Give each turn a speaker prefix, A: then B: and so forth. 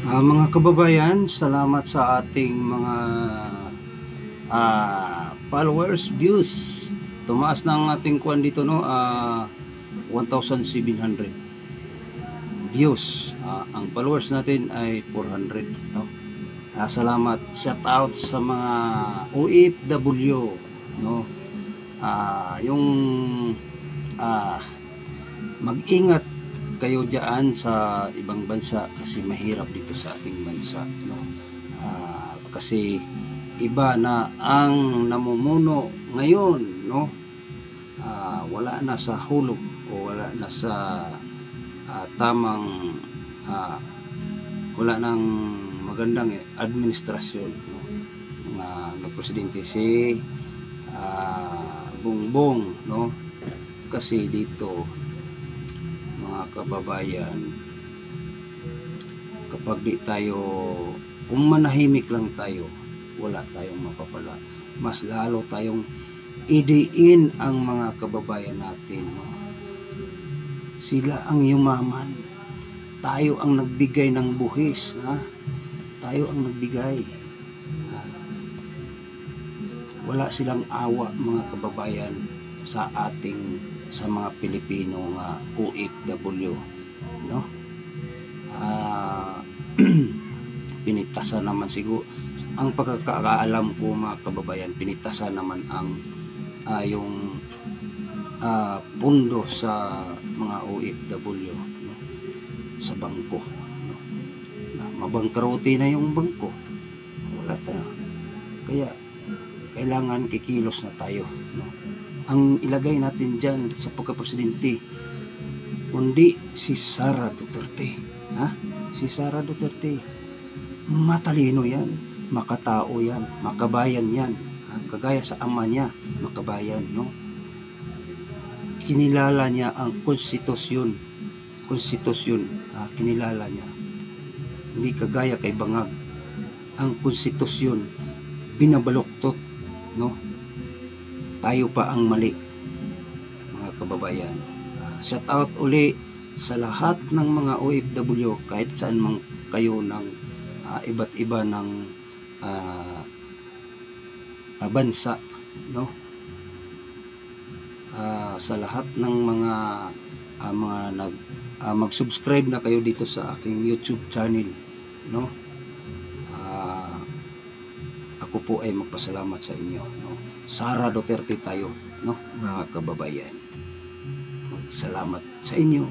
A: Mga kababayan, salamat sa ating mga followers, views. Tumaas na ang ating kuan dito, no? 1,700 views. Ang followers natin ay 400, no? Salamat. Shout out sa mga OFW, no? Yung mag-ingat kayo diyan sa ibang bansa kasi mahirap dito sa ating bansa, no? Kasi iba na ang namumuno ngayon, no? Wala na sa hulog o wala na sa tamang wala nang magandang administrasyon, no? Presidente si Bongbong, no? Kasi dito mga kababayan, kapag di tayo, kung manahimik lang tayo, wala tayong mapapala, mas lalo tayong idiin ang mga kababayan natin, no? Sila ang yumaman, tayo ang nagbigay ng buhis, ha? Tayo ang nagbigay. Wala silang awa, mga kababayan, sa mga Pilipino nga OFW, no? Pinitasan naman siguro, ang pagkakaalam ko mga kababayan, pinitasan naman ang yung pundo sa mga OFW, no? Sa bangko, no? Mabangkarote na yung bangko, wala tayo, kaya kailangan kikilos na tayo, no? Ang ilagay natin dyan sa pagka-presidente, kundi si Sara Duterte, ha? Si Sara Duterte, matalino yan, makatao yan, makabayan yan, ha? Kagaya sa ama niya, makabayan, no? Kinilala niya ang konstitusyon, kinilala niya, hindi kagaya kay Bangag, ang konstitusyon binabaluktot, no? Tayo pa ang mali, mga kababayan. Shout out uli sa lahat ng mga OFW, kahit saan man kayo ng iba't iba ng bansa, no? Sa lahat ng mga mag-subscribe na kayo dito sa aking YouTube channel, no? Ako po ay magpasalamat sa inyo, no? Sara Duterte tayo, no, mga kababayan. Salamat sa inyo.